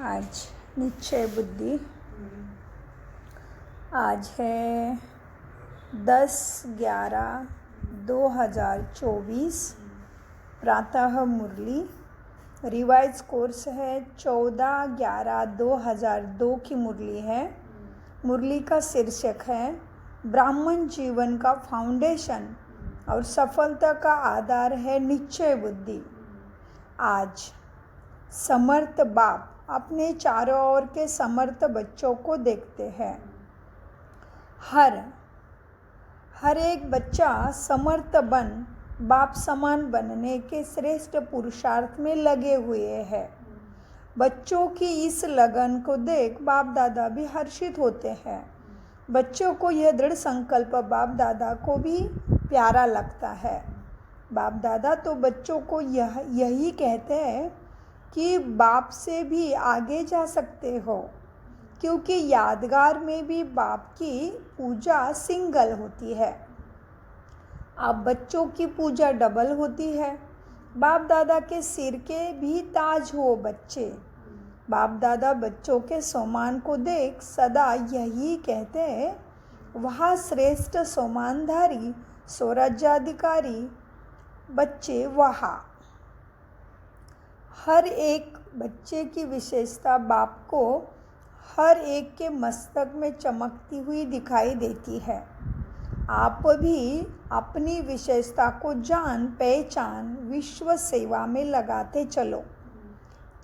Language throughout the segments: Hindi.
आज निश्चय बुद्धि। आज है 10/11/2024। प्रातः मुरली। रिवाइज कोर्स है 14/11/2002 की मुरली है। मुरली का शीर्षक है ब्राह्मण जीवन का फाउंडेशन और सफलता का आधार है निश्चय बुद्धि। आज समर्थ बाप अपने चारों ओर के समर्थ बच्चों को देखते हैं। हर एक बच्चा समर्थ बन बाप समान बनने के श्रेष्ठ पुरुषार्थ में लगे हुए हैं। बच्चों की इस लगन को देख बाप दादा भी हर्षित होते हैं। बच्चों को यह दृढ़ संकल्प बाप दादा को भी प्यारा लगता है। बाप दादा तो बच्चों को यही कहते हैं कि बाप से भी आगे जा सकते हो, क्योंकि यादगार में भी बाप की पूजा सिंगल होती है। अब बच्चों की पूजा डबल होती है। बाप दादा के सिर के भी ताज हो बच्चे। बाप दादा बच्चों के सम्मान को देख सदा यही कहते हैं, वह श्रेष्ठ सम्मानधारी स्वराज्याधिकारी बच्चे वहाँ। हर एक बच्चे की विशेषता बाप को हर एक के मस्तक में चमकती हुई दिखाई देती है। आप भी अपनी विशेषता को जान पहचान विश्व सेवा में लगाते चलो।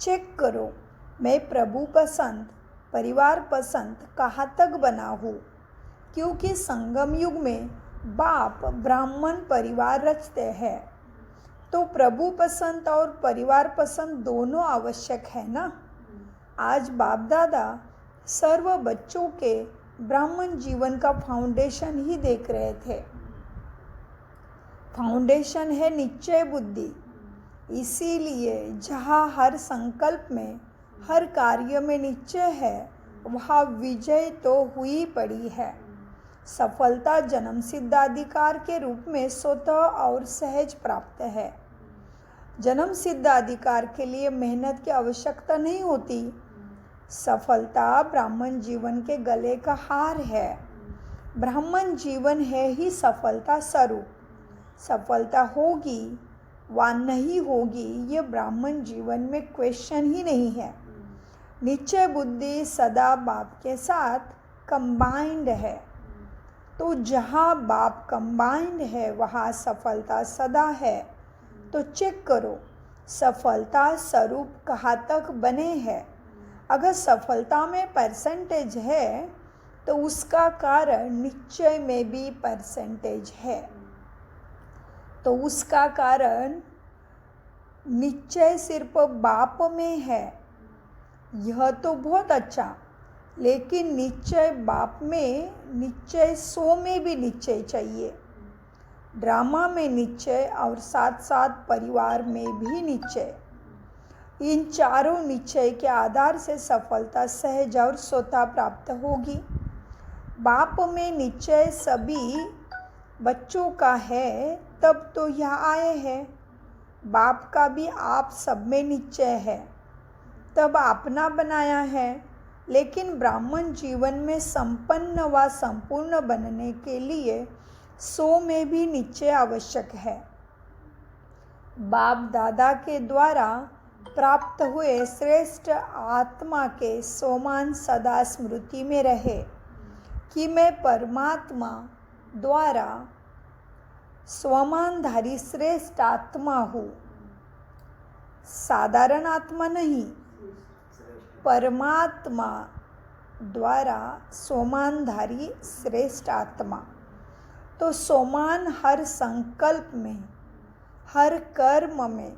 चेक करो, मैं प्रभु पसंद परिवार पसंद कहाँ तक बना हूँ, क्योंकि संगम युग में बाप ब्राह्मण परिवार रचते हैं, तो प्रभु पसंद और परिवार पसंद दोनों आवश्यक है ना। आज बाप दादा सर्व बच्चों के ब्राह्मण जीवन का फाउंडेशन ही देख रहे थे। फाउंडेशन है निश्चय बुद्धि। इसीलिए जहाँ हर संकल्प में हर कार्य में निश्चय है, वहाँ विजय तो हुई पड़ी है। सफलता जन्म सिद्धाधिकार के रूप में स्वतः और सहज प्राप्त है। जन्म सिद्धाधिकार के लिए मेहनत की आवश्यकता नहीं होती। सफलता ब्राह्मण जीवन के गले का हार है। ब्राह्मण जीवन है ही सफलता स्वरूप। सफलता होगी व नहीं होगी, ये ब्राह्मण जीवन में क्वेश्चन ही नहीं है। निश्चय बुद्धि सदा बाप के साथ कंबाइंड है, तो जहाँ बाप कंबाइंड है वहाँ सफलता सदा है। तो चेक करो, सफलता स्वरूप कहाँ तक बने हैं। अगर सफलता में परसेंटेज है तो उसका कारण निश्चय में भी परसेंटेज है। तो उसका कारण निश्चय सिर्फ बाप में है, यह तो बहुत अच्छा, लेकिन निश्चय बाप में निश्चय 100 में भी निश्चय चाहिए। ड्रामा में निश्चय और साथ साथ परिवार में भी निश्चय। इन चारों निश्चय के आधार से सफलता सहज और स्वतः प्राप्त होगी। बाप में निश्चय सभी बच्चों का है, तब तो यहाँ आए हैं। बाप का भी आप सब में निश्चय है, तब अपना बनाया है। लेकिन ब्राह्मण जीवन में संपन्न व संपूर्ण बनने के लिए 100 में भी निश्चय आवश्यक है। बाप दादा के द्वारा प्राप्त हुए श्रेष्ठ आत्मा के सोमान सदा स्मृति में रहे कि मैं परमात्मा द्वारा स्वमानधारी श्रेष्ठ आत्मा हूँ। साधारण आत्मा नहीं, परमात्मा द्वारा सोमानधारी श्रेष्ठ आत्मा। तो सोमान हर संकल्प में हर कर्म में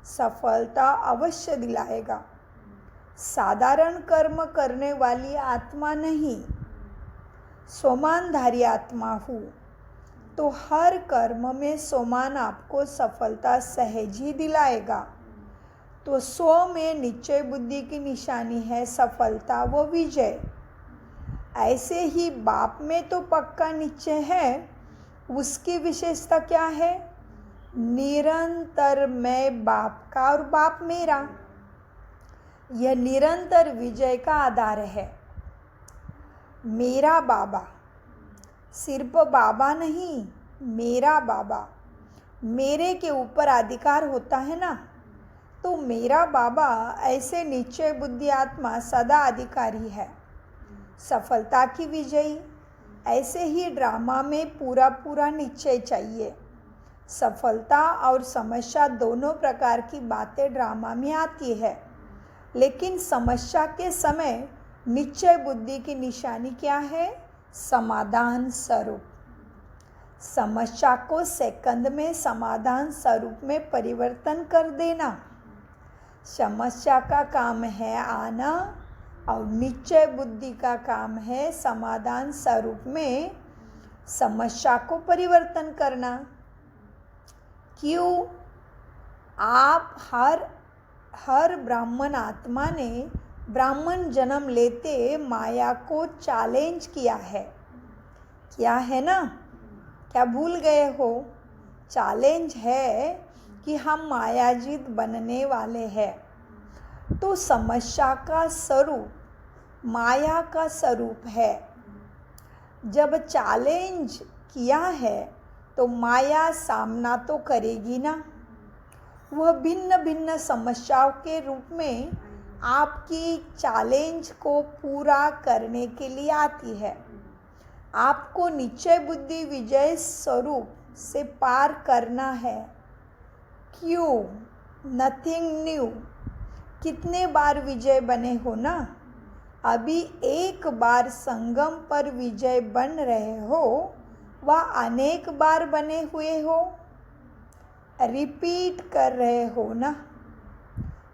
सफलता अवश्य दिलाएगा। साधारण कर्म करने वाली आत्मा नहीं, सोमानधारी आत्मा हूँ, तो हर कर्म में सोमान आपको सफलता सहज ही दिलाएगा। तो 100 में निश्चय बुद्धि की निशानी है सफलता व विजय। ऐसे ही बाप में तो पक्का निश्चय है। उसकी विशेषता क्या है? निरंतर मैं बाप का और बाप मेरा। यह निरंतर विजय का आधार है। मेरा बाबा, सिर्फ बाबा नहीं, मेरा बाबा। मेरे के ऊपर अधिकार होता है ना, तो मेरा बाबा ऐसे निश्चय बुद्धि आत्मा सदा अधिकारी है, सफलता की विजयी। ऐसे ही ड्रामा में पूरा पूरा निश्चय चाहिए। सफलता और समस्या दोनों प्रकार की बातें ड्रामा में आती है, लेकिन समस्या के समय निश्चय बुद्धि की निशानी क्या है? समाधान स्वरूप। समस्या को सेकंड में समाधान स्वरूप में परिवर्तन कर देना। समस्या का काम है आना और निश्चय बुद्धि का काम है समाधान स्वरूप में समस्या को परिवर्तन करना। क्यों? आप हर ब्राह्मण आत्मा ने ब्राह्मण जन्म लेते माया को चैलेंज किया है। क्या है ना? क्या भूल गए हो? चैलेंज है कि हम मायाजीत बनने वाले हैं। तो समस्या का स्वरूप माया का स्वरूप है। जब चैलेंज किया है तो माया सामना तो करेगी ना। वह भिन्न भिन्न समस्याओं के रूप में आपकी चैलेंज को पूरा करने के लिए आती है। आपको निश्चय बुद्धि विजय स्वरूप से पार करना है। क्यों? Nothing new. कितने बार विजय बने हो ना? अभी एक बार संगम पर विजय बन रहे हो, वह अनेक बार बने हुए हो, रिपीट कर रहे हो ना।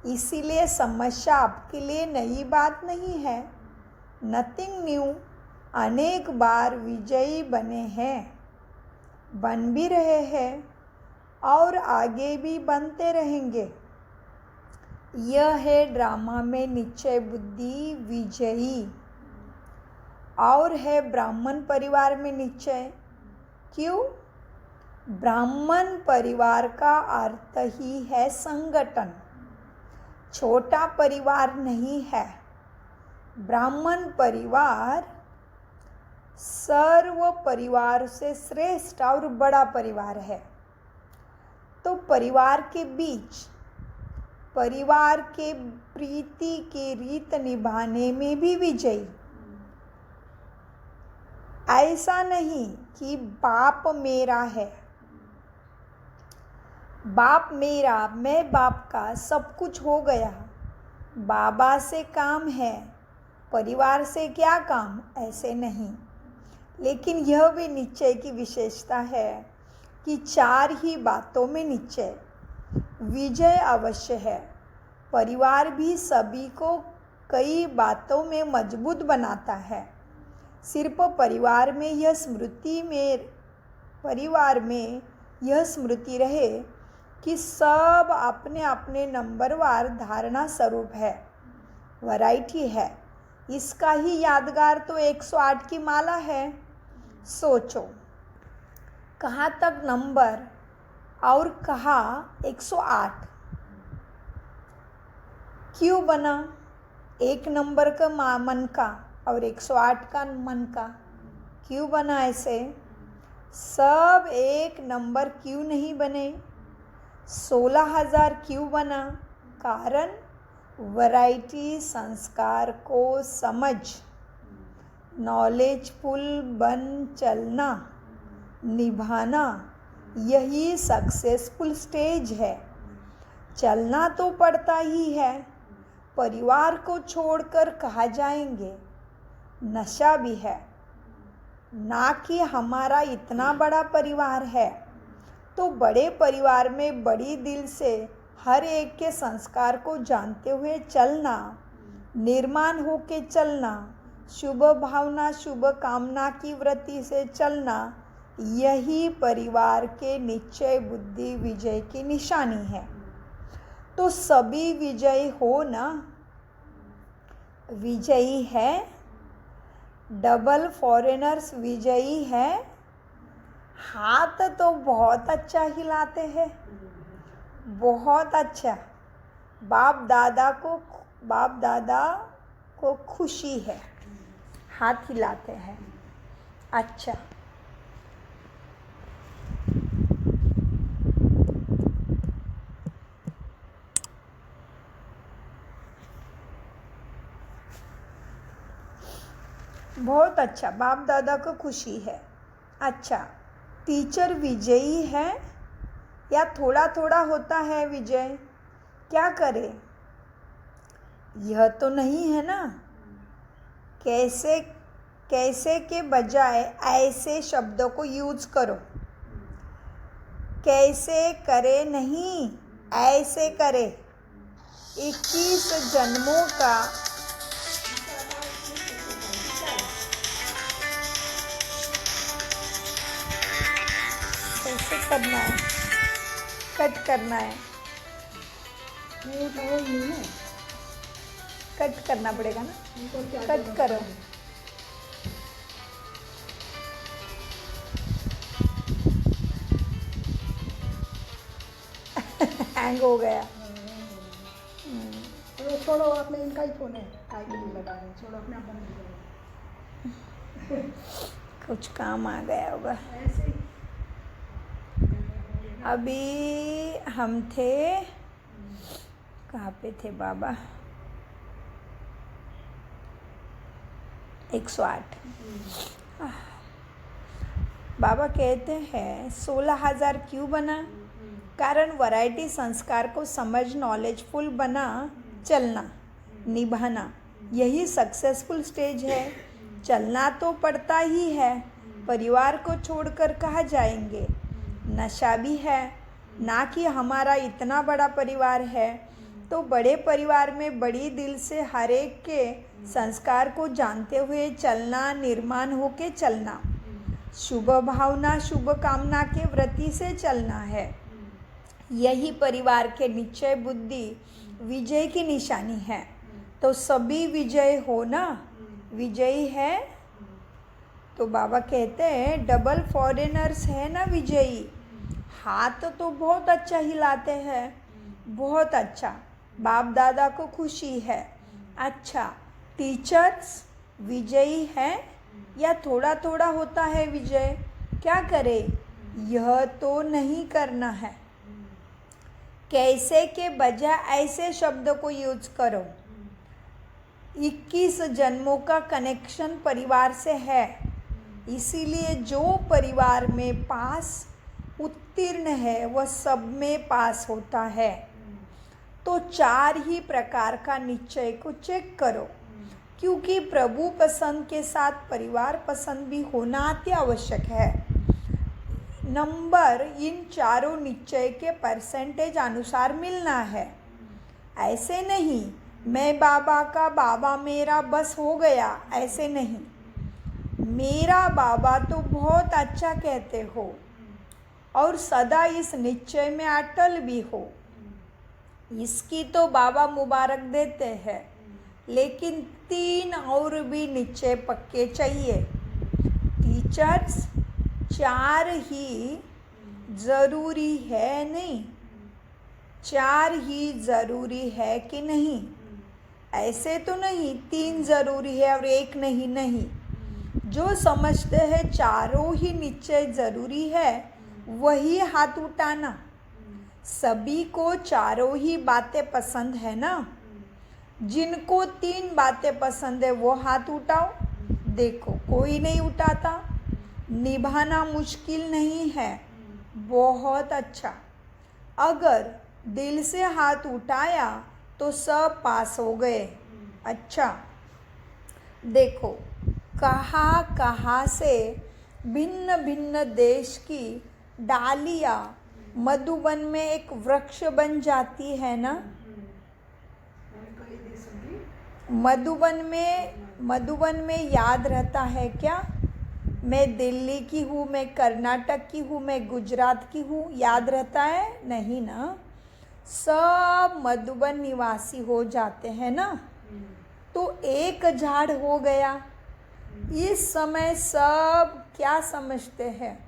इसीलिए समस्या आपके लिए नई बात नहीं है। Nothing new. अनेक बार विजयी बने हैं, बन भी रहे हैं और आगे भी बनते रहेंगे। यह है ड्रामा में निश्चय बुद्धि विजयी। और है ब्राह्मण परिवार में निश्चय। क्यों? ब्राह्मण परिवार का अर्थ ही है संगठन, छोटा परिवार नहीं है। ब्राह्मण परिवार सर्व परिवार से श्रेष्ठ और बड़ा परिवार है। तो परिवार के बीच परिवार के प्रीति की रीत निभाने में भी विजयी। ऐसा नहीं कि बाप मेरा है, बाप मेरा, मैं बाप का, सब कुछ हो गया। बाबा से काम है, परिवार से क्या काम? ऐसे नहीं। लेकिन यह भी निश्चय की विशेषता है कि चार ही बातों में निश्चय विजय अवश्य है। परिवार भी सभी को कई बातों में मजबूत बनाता है। सिर्फ परिवार में यह स्मृति रहे कि सब अपने अपने नंबरवार धारणा स्वरूप है, वैरायटी है। इसका ही यादगार तो 108 की माला है। सोचो, कहाँ तक नंबर और कहाँ 108। क्यों बना? एक नंबर का मन का और 108 का मन का। क्यों बना ऐसे? सब एक नंबर क्यों नहीं बने? 16,000 क्यों बना? कारण वैरायटी संस्कार को समझ, नॉलेजफुल बन चलना, निभाना, यही सक्सेसफुल स्टेज है। चलना तो पड़ता ही है। परिवार को छोड़कर कहाँ जाएंगे? नशा भी है ना कि हमारा इतना बड़ा परिवार है। तो बड़े परिवार में बड़ी दिल से हर एक के संस्कार को जानते हुए चलना, निर्माण होके चलना, शुभ भावना शुभ कामना की वृत्ति से चलना, यही परिवार के निश्चय बुद्धि विजय की निशानी है। तो सभी विजयी हो ना? विजयी है। डबल फॉरेनर्स विजयी है। हाथ तो बहुत अच्छा हिलाते हैं, बहुत अच्छा। बाप दादा को बाप दादा को खुशी है, हाथ हिलाते हैं। अच्छा, बहुत अच्छा, बाप दादा को खुशी है। अच्छा, टीचर विजयी है या थोड़ा थोड़ा होता है विजय? क्या करे? यह तो नहीं है ना। कैसे कैसे के बजाय ऐसे शब्दों को यूज करो। कैसे करे नहीं, ऐसे करे। 21 जन्मों का कैसे करना है? कट करना है, कट करना पड़ेगा ना। कट करो। हैंग हो गया। छोड़ो, आपने इनका ही फोन है, काय के लिए लगा है, छोड़ो, अपने आप बंद हो जाएगा। कुछ काम आ गया होगा। ऐसे ही अभी हम थे, कहाँ पे थे बाबा? 108। बाबा कहते हैं 16,000 क्यों बना? कारण वैरायटी संस्कार को समझ, नॉलेजफुल बना, चलना, निभाना, यही सक्सेसफुल स्टेज है। चलना तो पड़ता ही है, परिवार को छोड़कर कहाँ जाएंगे? नशा भी है ना कि हमारा इतना बड़ा परिवार है, तो बड़े परिवार में बड़ी दिल से हर एक के संस्कार को जानते हुए चलना, निर्माण होके चलना, शुभ भावना, शुभ कामना के वृत्ति से चलना है। यही परिवार के निश्चय बुद्धि विजय की निशानी है। तो सभी विजय हो ना, विजयी है। तो बाबा कहते हैं डबल फॉरेनर्स है ना विजयी। हाथ तो बहुत अच्छा हिलाते हैं, बहुत अच्छा, बाप दादा को खुशी है। अच्छा, टीचर्स विजयी है या थोड़ा थोड़ा होता है विजय? क्या करे? यह तो नहीं करना है। कैसे के बजाय ऐसे शब्दों को यूज करो। 21 जन्मों का कनेक्शन परिवार से है, इसीलिए जो परिवार में पास उत्तीर्ण है वह सब में पास होता है। तो 4 ही प्रकार का निश्चय को चेक करो, क्योंकि प्रभु पसंद के साथ परिवार पसंद भी होना अति आवश्यक है। नंबर इन चारों निश्चय के परसेंटेज अनुसार मिलना है। ऐसे नहीं मैं बाबा का, बाबा मेरा, बस हो गया, ऐसे नहीं। मेरा बाबा तो बहुत अच्छा कहते हो और सदा इस निश्चय में अटल भी हो, इसकी तो बाबा मुबारक देते हैं। लेकिन 3 और भी निश्चय पक्के चाहिए। टीचर्स 4 ही ज़रूरी है नहीं? 4 ही ज़रूरी है कि नहीं? ऐसे तो नहीं 3 ज़रूरी है और 1 नहीं। नहीं, जो समझते हैं चारों ही निश्चय ज़रूरी है वही हाथ उठाना। सभी को चारों ही बातें पसंद है ना? जिनको 3 बातें पसंद है वो हाथ उठाओ। देखो कोई नहीं उठाता। निभाना मुश्किल नहीं है, बहुत अच्छा। अगर दिल से हाथ उठाया तो सब पास हो गए। अच्छा, देखो कहाँ कहाँ से भिन्न भिन्न देश की डालियाँ मधुबन में एक वृक्ष बन जाती है ना। मधुबन में याद रहता है क्या? मैं दिल्ली की हूँ, मैं कर्नाटक की हूँ, मैं गुजरात की हूँ, याद रहता है? नहीं ना। सब मधुबन निवासी हो जाते हैं ना, तो एक झाड़ हो गया। इस समय सब क्या समझते हैं?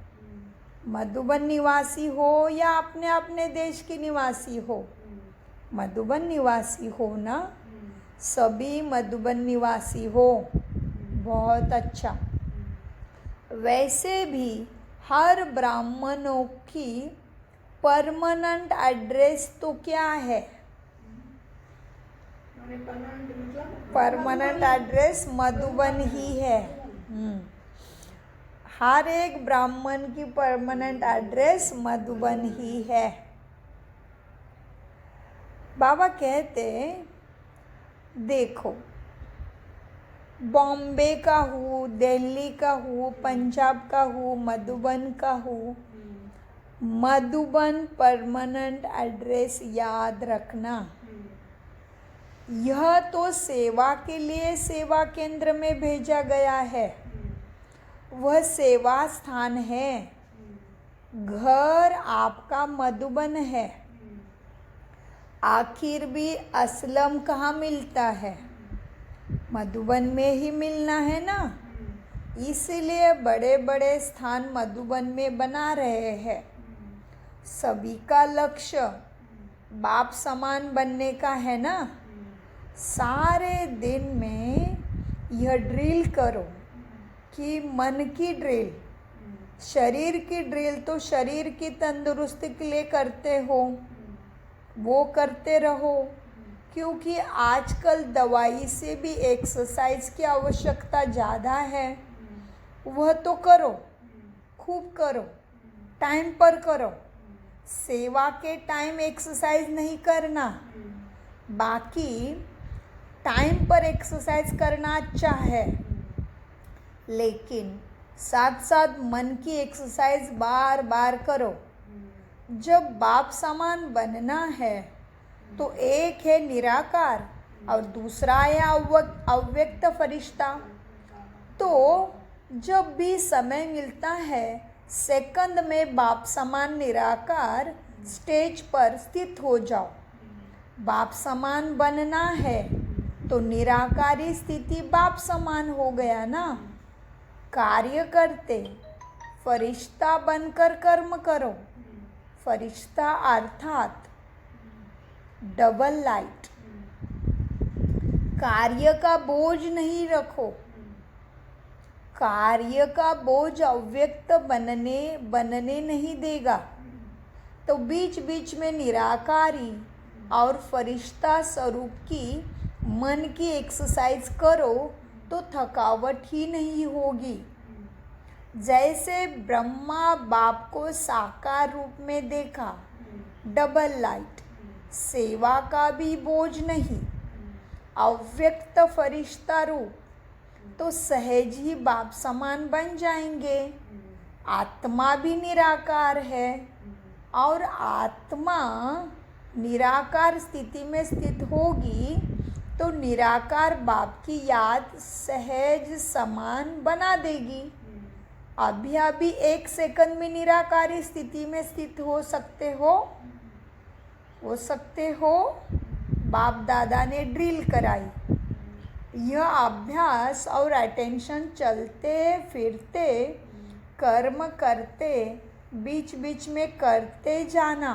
मधुबन निवासी हो या अपने अपने देश के निवासी हो? मधुबन निवासी हो ना। सभी मधुबन निवासी हो। बहुत अच्छा। वैसे भी हर ब्राह्मणों की परमानेंट एड्रेस तो क्या है? परमानेंट एड्रेस मधुबन ही है। हर एक ब्राह्मण की परमानेंट एड्रेस मधुबन ही है। बाबा कहते, देखो, बॉम्बे का हूँ, दिल्ली का हूँ, पंजाब का हूँ, मधुबन का हूँ, मधुबन परमानेंट एड्रेस याद रखना। यह तो सेवा के लिए सेवा केंद्र में भेजा गया है। वह सेवा स्थान है। घर आपका मधुबन है। आखिर भी असलम कहाँ मिलता है? मधुबन में ही मिलना है ना। इसलिए बड़े बड़े स्थान मधुबन में बना रहे हैं। सभी का लक्ष्य बाप समान बनने का है ना। सारे दिन में यह ड्रिल करो कि मन की ड्रिल, शरीर की ड्रिल तो शरीर की तंदुरुस्ती के लिए करते हो, वो करते रहो। क्योंकि आजकल दवाई से भी एक्सरसाइज की आवश्यकता ज़्यादा है। वह तो करो, खूब करो, टाइम पर करो। सेवा के टाइम एक्सरसाइज नहीं करना। बाकी टाइम पर एक्सरसाइज करना अच्छा है, लेकिन साथ साथ मन की एक्सरसाइज बार बार करो। जब बाप समान बनना है तो एक है निराकार और दूसरा है अव्यक्त फरिश्ता। तो जब भी समय मिलता है, सेकंड में बाप समान निराकार स्टेज पर स्थित हो जाओ। बाप समान बनना है तो निराकारी स्थिति बाप समान हो गया ना। कार्य करते फरिश्ता बनकर कर्म करो। फरिश्ता अर्थात डबल लाइट। कार्य का बोझ नहीं रखो। कार्य का बोझ अव्यक्त बनने नहीं देगा। तो बीच बीच में निराकारी और फरिश्ता स्वरूप की मन की एक्सरसाइज करो तो थकावट ही नहीं होगी। जैसे ब्रह्मा बाप को साकार रूप में देखा, डबल लाइट, सेवा का भी बोझ नहीं, अव्यक्त फरिश्ता रूप, तो सहज ही बाप समान बन जाएंगे। आत्मा भी निराकार है और आत्मा निराकार स्थिति में स्थित होगी तो निराकार बाप की याद सहज समान बना देगी। अभी एक सेकंड में निराकारी स्थिति में स्थित हो सकते हो। बाप दादा ने ड्रिल कराई। यह अभ्यास और अटेंशन चलते फिरते कर्म करते बीच बीच में करते जाना।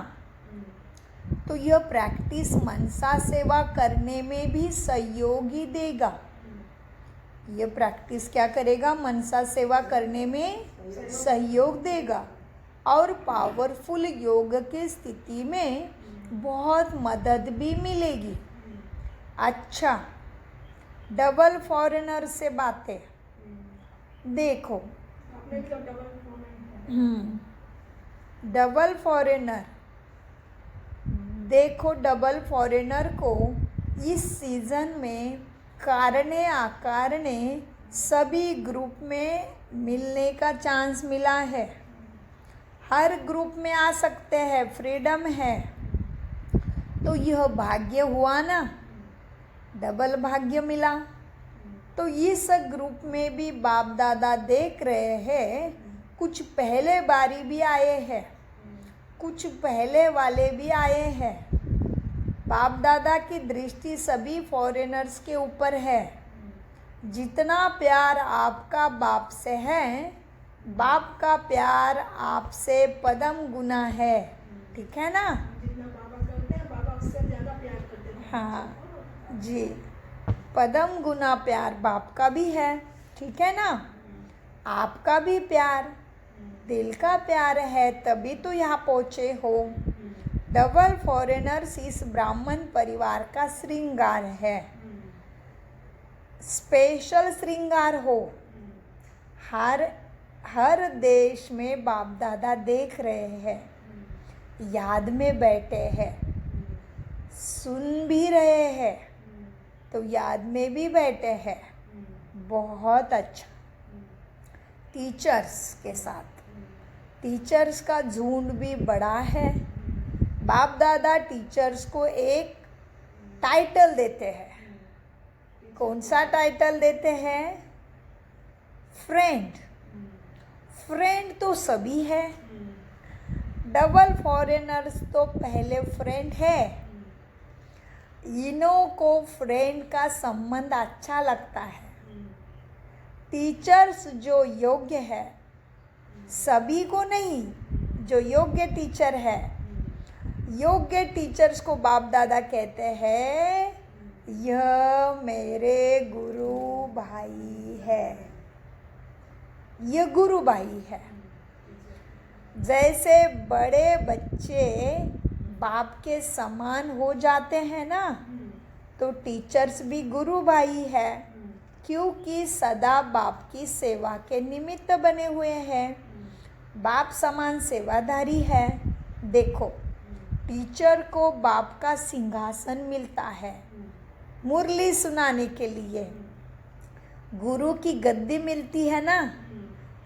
तो यह प्रैक्टिस मनसा सेवा करने में भी सहयोग ही देगा। यह प्रैक्टिस क्या करेगा? मनसा सेवा करने में सहयोग देगा और पावरफुल योग की स्थिति में बहुत मदद भी मिलेगी। अच्छा, डबल फॉरेनर से बातें देखो। डबल फॉरेनर देखो, डबल फॉरेनर को इस सीज़न में कारणे अकारणे सभी ग्रुप में मिलने का चांस मिला है। हर ग्रुप में आ सकते हैं, फ्रीडम है। तो यह भाग्य हुआ ना, डबल भाग्य मिला। तो इस ग्रुप में भी बाप दादा देख रहे हैं, कुछ पहले बारी भी आए हैं, कुछ पहले वाले भी आए हैं। बाप दादा की दृष्टि सभी फॉरेनर्स के ऊपर है। जितना प्यार आपका बाप से है, बाप का प्यार आपसे पदम गुना है। ठीक है ना? जितना बाबा करते हैं, बाबा उससे ज़्यादा प्यार करते हैं। हाँ जी। पदम गुना प्यार बाप का भी है, ठीक है ना। आपका भी प्यार, दिल का प्यार है, तभी तो यहाँ पहुँचे हो। डबल फॉरेनर्स इस ब्राह्मण परिवार का श्रृंगार है, स्पेशल श्रृंगार हो। हर देश में बाप दादा देख रहे हैं, याद में बैठे हैं, सुन भी रहे हैं, तो याद में भी बैठे हैं। बहुत अच्छा। टीचर्स के साथ, टीचर्स का झुंड भी बड़ा है। बाप दादा टीचर्स को एक टाइटल देते हैं। कौन सा टाइटल देते हैं? फ्रेंड। फ्रेंड तो सभी है, डबल फॉरेनर्स तो पहले फ्रेंड है। इन्हों को फ्रेंड का संबंध अच्छा लगता है। टीचर्स जो योग्य है, सभी को नहीं, जो योग्य टीचर है, योग्य टीचर्स को बाप दादा कहते हैं यह मेरे गुरु भाई है, यह गुरु भाई है। जैसे बड़े बच्चे बाप के समान हो जाते हैं ना, तो टीचर्स भी गुरु भाई है, क्योंकि सदा बाप की सेवा के निमित्त बने हुए हैं। बाप समान सेवाधारी है। देखो, टीचर को बाप का सिंहासन मिलता है मुरली सुनाने के लिए, गुरु की गद्दी मिलती है ना,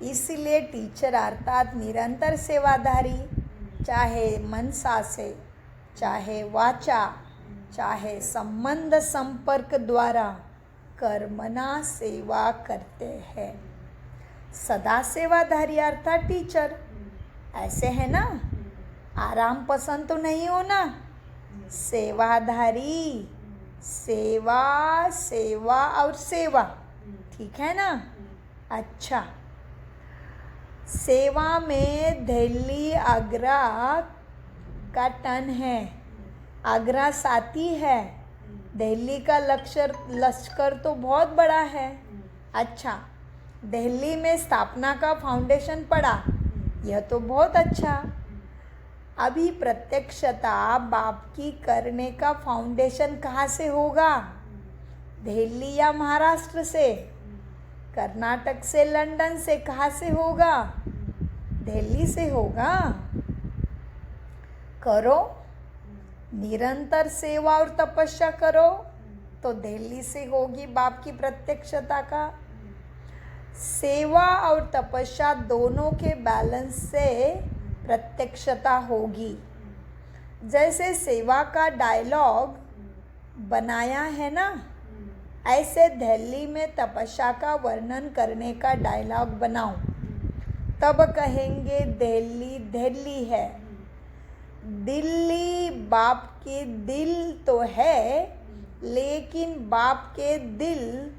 इसलिए टीचर अर्थात निरंतर सेवाधारी, चाहे मनसा से, चाहे वाचा, चाहे संबंध संपर्क द्वारा कर्मणा सेवा करते हैं। सदा सेवाधारी अर्थात टीचर। ऐसे है ना, आराम पसंद तो नहीं हो ना, सेवाधारी, सेवा सेवा और सेवा, ठीक है ना। अच्छा, सेवा में दिल्ली आगरा का टन है, आगरा साथी है, दिल्ली का लश्कर तो बहुत बड़ा है। अच्छा, दिल्ली में स्थापना का फाउंडेशन पड़ा, यह तो बहुत अच्छा। अभी प्रत्यक्षता बाप की करने का फाउंडेशन कहाँ से होगा? दिल्ली या महाराष्ट्र से? कर्नाटक से, लंदन से? कहाँ से होगा? दिल्ली से होगा। करो, निरंतर सेवा और तपस्या करो, तो दिल्ली से होगी बाप की प्रत्यक्षता का। सेवा और तपस्या दोनों के बैलेंस से प्रत्यक्षता होगी। जैसे सेवा का डायलॉग बनाया है ना, ऐसे दिल्ली में तपस्या का वर्णन करने का डायलॉग बनाओ, तब कहेंगे दिल्ली दिल्ली है। दिल्ली बाप के दिल तो है, लेकिन बाप के दिल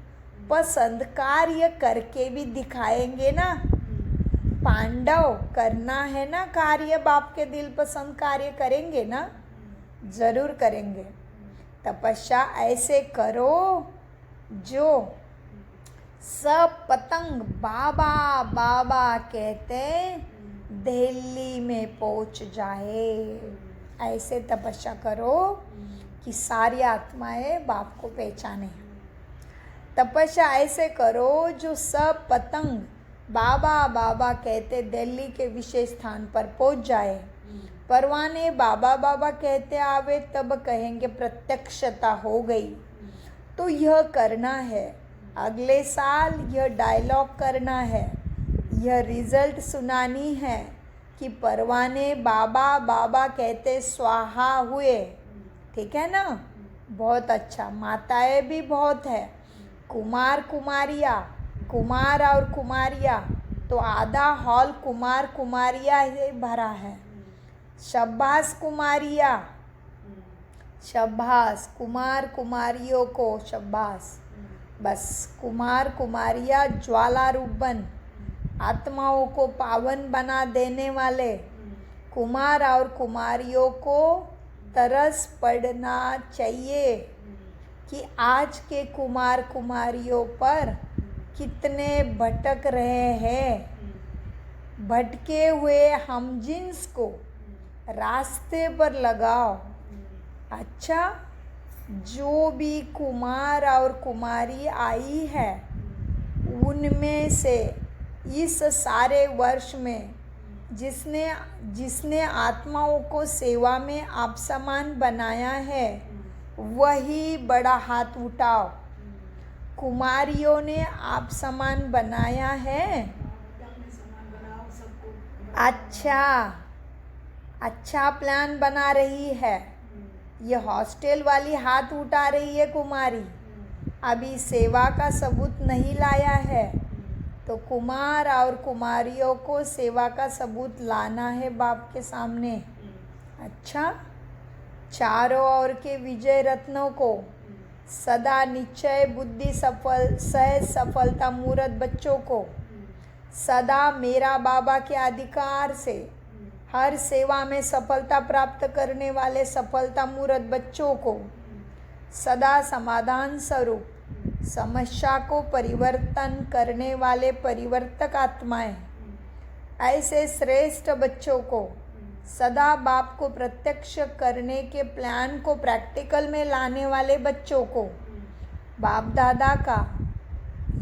पसंद कार्य करके भी दिखाएंगे ना। पांडव करना है ना कार्य, बाप के दिल पसंद कार्य करेंगे ना, जरूर करेंगे। तपस्या ऐसे करो जो सब पतंग बाबा बाबा कहते दिल्ली में पहुंच जाए। ऐसे तपस्या करो कि सारी आत्माएं बाप को पहचाने। तपस्या ऐसे करो जो सब पतंग बाबा बाबा कहते दिल्ली के विशेष स्थान पर पहुंच जाए। परवाने बाबा बाबा कहते आवे, तब कहेंगे प्रत्यक्षता हो गई। तो यह करना है, अगले साल यह डायलॉग करना है, यह रिजल्ट सुनानी है कि परवाने बाबा बाबा कहते स्वाहा हुए, ठीक है ना। बहुत अच्छा, माताएं भी बहुत है, कुमार कुमारिया, कुमार और कुमारिया, तो आधा हॉल कुमार कुमारिया से भरा है। शब्बास कुमारिया, शब्बास, कुमार कुमारियों को शब्बास। बस कुमार कुमारिया ज्वाला रूप बन, आत्माओं को पावन बना देने वाले कुमार और कुमारियों को तरस पड़ना चाहिए। कि आज के कुमार कुमारियों पर कितने भटक रहे हैं। भटके हुए हम जिन्स को रास्ते पर लगाओ। अच्छा, जो भी कुमार और कुमारी आई है उनमें से इस सारे वर्ष में जिसने आत्माओं को सेवा में आप समान बनाया है वही बड़ा हाथ उठाओ। कुमारियों ने आप समान बनाया है। अच्छा प्लान बना रही है। ये हॉस्टल वाली हाथ उठा रही है कुमारी, अभी सेवा का सबूत नहीं लाया है, तो कुमार और कुमारियों को सेवा का सबूत लाना है बाप के सामने। अच्छा, चारों ओर के विजय रत्नों को सदा निश्चय बुद्धि सहज सफलता मूर्त बच्चों को सदा मेरा बाबा के अधिकार से हर सेवा में सफलता प्राप्त करने वाले सफलता मूर्त बच्चों को सदा समाधान स्वरूप समस्या को परिवर्तन करने वाले परिवर्तक आत्माएं, ऐसे श्रेष्ठ बच्चों को सदा बाप को प्रत्यक्ष करने के प्लान को प्रैक्टिकल में लाने वाले बच्चों को बाप दादा का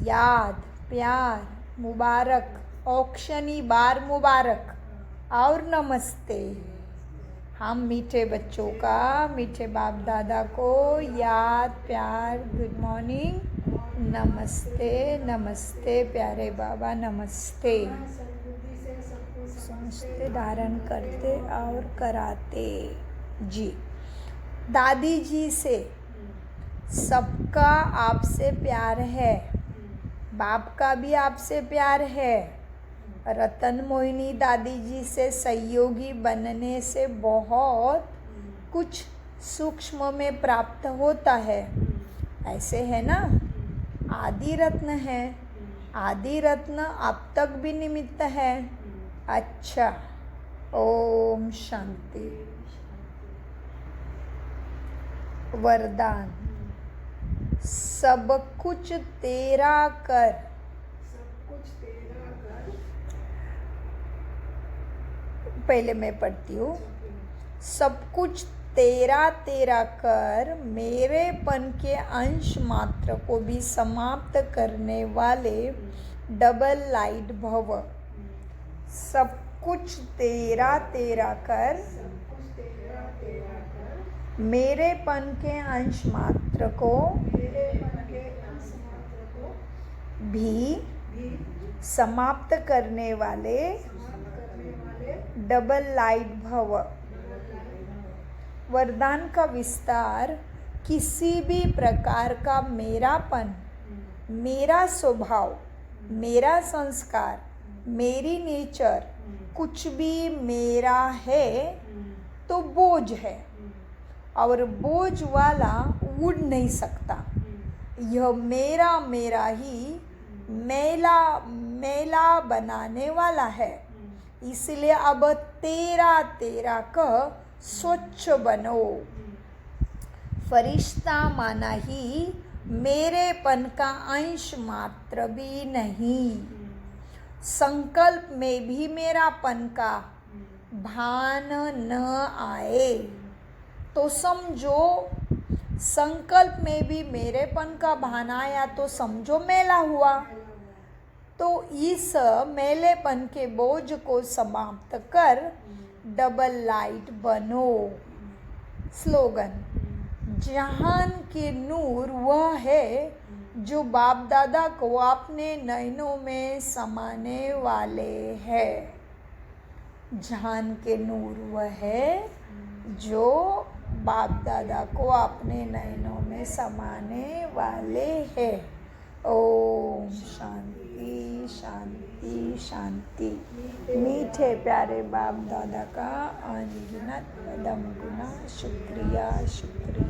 याद प्यार मुबारक, औक्षणी बार मुबारक और नमस्ते। हम मीठे बच्चों का मीठे बाप दादा को याद प्यार, गुड मॉर्निंग, नमस्ते नमस्ते प्यारे बाबा, नमस्ते समझते धारण करते और कराते जी। दादी जी से सबका आपसे प्यार है, बाप का भी आपसे प्यार है। रतन मोहिनी दादी जी से सहयोगी बनने से बहुत कुछ सूक्ष्म में प्राप्त होता है, ऐसे है ना। आदि रत्न है, आदि रत्न अब तक भी निमित्त है। अच्छा, ओम शांति। वरदान, सब कुछ तेरा कर, पहले मैं पढ़ती हूँ। सब कुछ तेरा तेरा कर, मेरेपन के अंश मात्र को भी समाप्त करने वाले डबल लाइट भव। सब कुछ तेरा तेरा कर, मेरेपन के अंश मात्र को भी समाप्त करने वाले डबल लाइट भव। वरदान का विस्तार, किसी भी प्रकार का मेरापन, मेरा स्वभाव, मेरा संस्कार, मेरी नेचर कुछ भी मेरा है तो बोझ है और बोझ वाला उड़ नहीं सकता। यह मेरा मेरा ही मैला मैला बनाने वाला है, इसलिए अब तेरा तेरा कह स्वच्छ बनो। फरिश्ता माना ही मेरेपन का अंश मात्र भी नहीं। संकल्प में भी मेरापन का भान न आए तो समझो, संकल्प में भी मेरेपन का भान आया तो समझो मेला हुआ। तो इस मेलेपन के बोझ को समाप्त कर डबल लाइट बनो। स्लोगन, जहान के नूर वह है जो बाप दादा को अपने नयनों में समाने वाले हैं। जहान के नूर वह है जो बाप दादा को अपने नयनों में समाने वाले हैं। ओम शांति शांति शांति। मीठे प्यारे बाप दादा का अनगिनत दम गुना शुक्रिया शुक्रिया।